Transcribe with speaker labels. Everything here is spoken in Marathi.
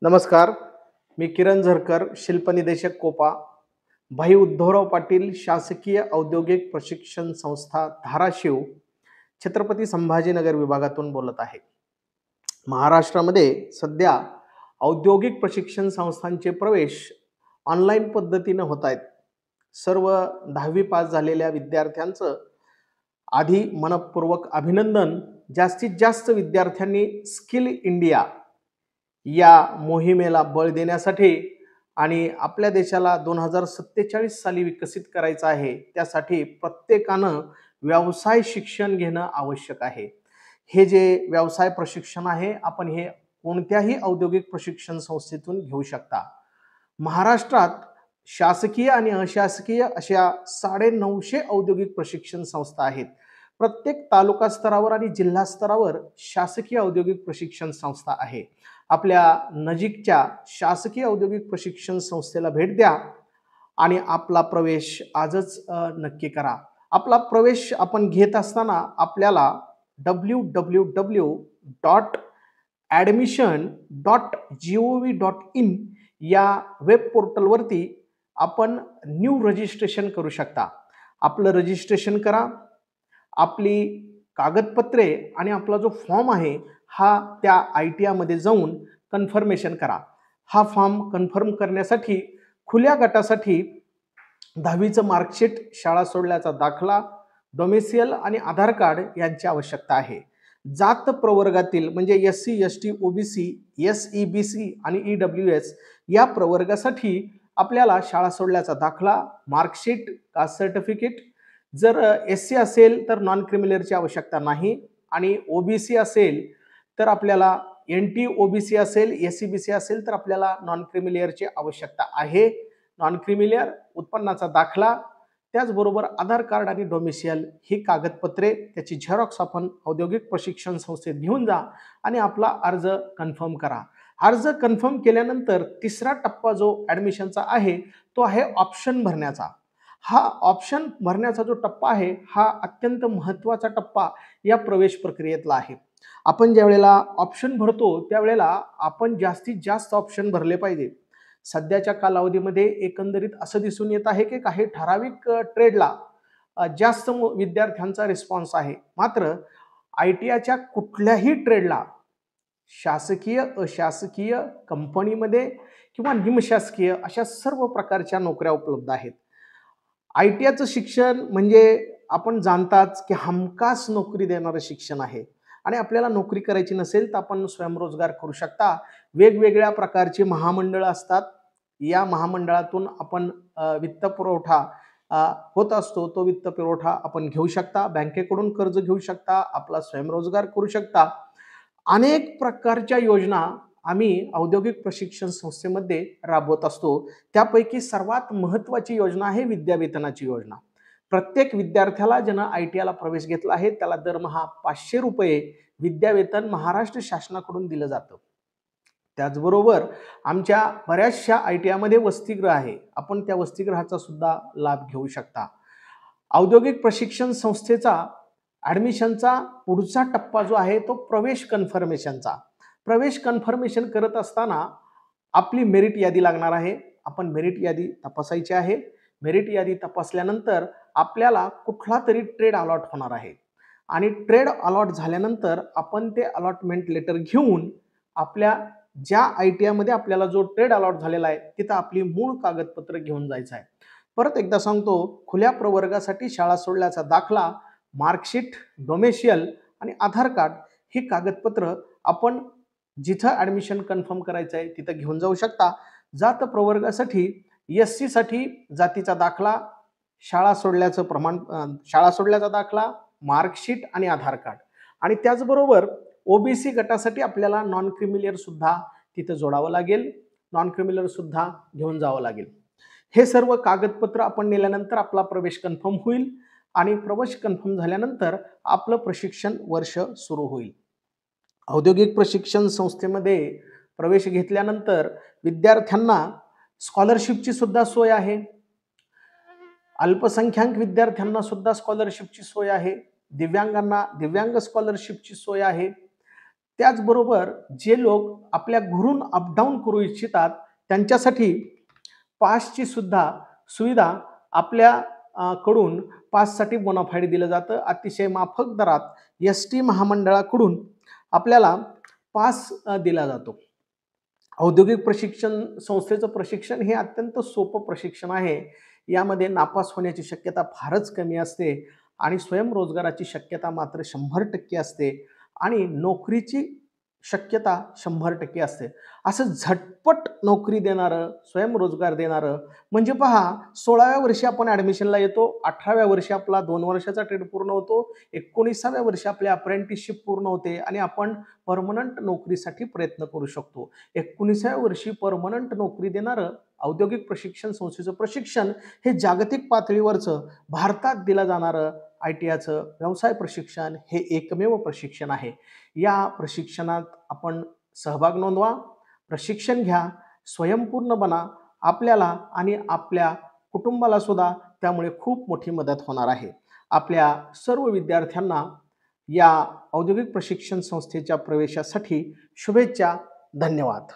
Speaker 1: नमस्कार. मी किरण झरकर, शिल्पनिदेशक कोपा, भाई उद्धवराव पाटील शासकीय औद्योगिक प्रशिक्षण संस्था धाराशिव, छत्रपती संभाजीनगर विभागातून बोलत आहे. महाराष्ट्रामध्ये सध्या औद्योगिक प्रशिक्षण संस्थांचे प्रवेश ऑनलाईन पद्धतीने होत आहेत. सर्व 10वी पास झालेल्या विद्यार्थ्यांचं आधी मनपूर्वक अभिनंदन. जास्तीत जास्त विद्यार्थ्यांनी स्किल इंडिया या मोहिमेला बळ देण्यासाठी आणि आपल्या देशाला 2047 साली विकसित करायचं आहे, त्यासाठी प्रत्येकानं व्यवसाय शिक्षण घेणं आवश्यक आहे. हे जे व्यवसाय प्रशिक्षण आहे, आपण हे कोणत्याही औद्योगिक प्रशिक्षण संस्थेतून घेऊ शकता. महाराष्ट्रात शासकीय आणि अशासकीय अशा 950 औद्योगिक प्रशिक्षण संस्था आहेत. प्रत्येक तालुका स्तरावर आणि जिल्हा स्तरावर शासकीय औद्योगिक प्रशिक्षण संस्था आहे. आपल्या नजीकच्या शासकीय औद्योगिक प्रशिक्षण संस्थेला भेट द्या आणि आपला प्रवेश आजच नक्की करा. आपला प्रवेश आपण घेत असताना आपल्याला www.admission.gov.in या वेब पोर्टलवरती आपण न्यू रजिस्ट्रेशन करू शकता. आपलं रजिस्ट्रेशन करा, आपली कागदपत्रे आणि आपला जो फॉर्म आहे हा त्या ITI मध्ये जाऊन कन्फर्मेशन करा. हा फॉर्म कन्फर्म करण्यासाठी खुल्या गटासाठी 10वीचं मार्कशीट, शाळा सोडल्याचा दाखला, डोमेसियल आणि आधार कार्ड यांची आवश्यकता आहे. जात प्रवर्गातील म्हणजे SC, ST, OBC, SEBC आणि EWS या प्रवर्गासाठी आपल्याला शाळा सोडल्याचा दाखला, मार्कशीट, कास्ट सर्टिफिकेट. जर SC असेल तर नॉन क्रिमिलियरची आवश्यकता नाही आणि OBC असेल तर आपल्याला NT OBC असेल, SEBC असेल तर आपल्याला नॉन क्रिमिलियरची आवश्यकता आहे. नॉन क्रिमिलियर, उत्पन्नाचा दाखला, त्याचबरोबर आधार कार्ड आणि डोमेसियल ही कागदपत्रे, त्याची झेरॉक्स आपण औद्योगिक प्रशिक्षण संस्थेत घेऊन जा आणि आपला अर्ज कन्फर्म करा. अर्ज कन्फर्म केल्यानंतर तिसरा टप्पा जो ॲडमिशनचा आहे तो आहे ऑप्शन भरण्याचा. हा ऑप्शन भरण्याचा जो टप्पा आहे हा अत्यंत महत्त्वाचा टप्पा या प्रवेश प्रक्रियेतला आहे. आपण ज्या वेळेला ऑप्शन भरतो त्यावेळेला आपण जास्तीत जास्त ऑप्शन भरले पाहिजे. सध्याच्या कालावधीमध्ये एकंदरीत असं दिसून येत आहे की काही ठराविक ट्रेडला जास्त विद्यार्थ्यांचा रिस्पॉन्स आहे. मात्र ITIच्या कुठल्याही ट्रेडला शासकीय, अशासकीय, कंपनीमध्ये किंवा निमशासकीय अशा सर्व प्रकारच्या नोकऱ्या उपलब्ध आहेत. ITIचं शिक्षण म्हणजे आपण जाणताच की हमखास नोकरी देणारं शिक्षण आहे आणि आपल्याला नोकरी करायची नसेल तर आपण स्वयंरोजगार करू शकता. वेगवेगळ्या प्रकारची महामंडळं असतात. या महामंडळातून आपण वित्तपुरवठा होत असतो. तो वित्तपुरवठा आपण घेऊ शकता, बँकेकडून कर्ज घेऊ शकता, आपला स्वयंरोजगार करू शकता. अनेक प्रकारच्या योजना आम्ही औद्योगिक प्रशिक्षण संस्थेमध्ये राबवत असतो. त्यापैकी सर्वात महत्त्वाची योजना आहे विद्यावेतनाची योजना. प्रत्येक विद्यार्थ्याला ज्यानं ITIला प्रवेश घेतला आहे त्याला दरमहा 500 रुपये विद्यावेतन महाराष्ट्र शासनाकडून दिलं जातं. त्याचबरोबर आमच्या बऱ्याचशा ITIमध्ये वसतिगृह आहे. आपण त्या वसतिगृहाचा सुद्धा लाभ घेऊ शकता. औद्योगिक प्रशिक्षण संस्थेचा ॲडमिशनचा पुढचा टप्पा जो आहे तो प्रवेश कन्फर्मेशनचा. प्रवेश कन्फर्मेशन करत असताना आपली मेरिट यादी लागणार आहे. आपण मेरिट यादी तपासायची आहे. मेरिट यादी तपासल्यानंतर आपल्याला कुठला तरी ट्रेड अलॉट होणार आहे आणि ट्रेड अलॉट झाल्यानंतर आपण ते अलॉटमेंट लेटर घेऊन आपल्या ज्या ITI मध्ये आपल्याला जो ट्रेड अलॉट झालेला आहे तिथं आपली मूळ कागदपत्र घेऊन जायचं आहे. परत एकदा सांगतो, खुल्या प्रवर्गासाठी शाळा सोडल्याचा दाखला, मार्कशीट, डोमेसियल आणि आधार कार्ड ही कागदपत्र आपण जिथं ॲडमिशन कन्फर्म करायचं आहे तिथं घेऊन जाऊ शकता. जात प्रवर्गासाठी SC साठी जातीचा दाखला, शाळा सोडल्याचा दाखला, मार्कशीट आणि आधार कार्ड आणि त्याचबरोबर OBC गटासाठी आपल्याला नॉन क्रिमिलियर सुद्धा तिथं जोडावं लागेल, नॉन क्रिमिलियर सुद्धा घेऊन जावं लागेल. हे सर्व कागदपत्र आपण नेल्यानंतर आपला प्रवेश कन्फर्म होईल आणि प्रवेश कन्फर्म झाल्यानंतर आपलं प्रशिक्षण वर्ष सुरू होईल. औद्योगिक प्रशिक्षण संस्थेमध्ये प्रवेश घेतल्यानंतर विद्यार्थ्यांना स्कॉलरशिपची सुद्धा सोय आहे. अल्पसंख्याक विद्यार्थ्यांना सुद्धा स्कॉलरशिपची सोय आहे. दिव्यांगांना दिव्यांग स्कॉलरशिपची सोय आहे. त्याचबरोबर जे लोक आपल्या घरून अपडाऊन करू इच्छितात त्यांच्यासाठी पासची सुद्धा सुविधा आपल्या कडून पाससाठी बोनाफाईड दिलं जातं. अतिशय माफक दरात एस-टी महामंडळाकडून आपल्याला पास दिला जातो. औद्योगिक प्रशिक्षण संस्थेचं प्रशिक्षण हे अत्यंत सोपं प्रशिक्षण आहे. यामध्ये नापास होण्याची शक्यता फारच कमी असते आणि स्वयंरोजगाराची शक्यता मात्र 100% असते आणि नोकरीची शक्यता 100% असते. असं झटपट नोकरी देणारं, स्वयंरोजगार देणारं म्हणजे पहा 16व्या वर्षी आपण ॲडमिशनला येतो, 18व्या वर्षी आपला 2 वर्षाचा ट्रेड पूर्ण होतो, 19व्या वर्षी आपली अप्रेंटिसशिप पूर्ण होते आणि आपण परमनंट नोकरीसाठी प्रयत्न करू शकतो. 19व्या वर्षी परमनंट नोकरी देणारं औद्योगिक प्रशिक्षण संस्थेचं प्रशिक्षण हे जागतिक पातळीवरचं भारतात दिलं जाणारं ITIचं व्यवसाय प्रशिक्षण हे एकमेव प्रशिक्षण आहे. या प्रशिक्षणात आपण सहभाग नोंदवा, प्रशिक्षण घ्या, स्वयंपूर्ण बना. आपल्याला आणि आपल्या कुटुंबाला सुद्धा त्यामुळे खूप मोठी मदत होणार आहे. आपल्या सर्व विद्यार्थ्यांना या औद्योगिक प्रशिक्षण संस्थेच्या प्रवेशासाठी शुभेच्छा. धन्यवाद.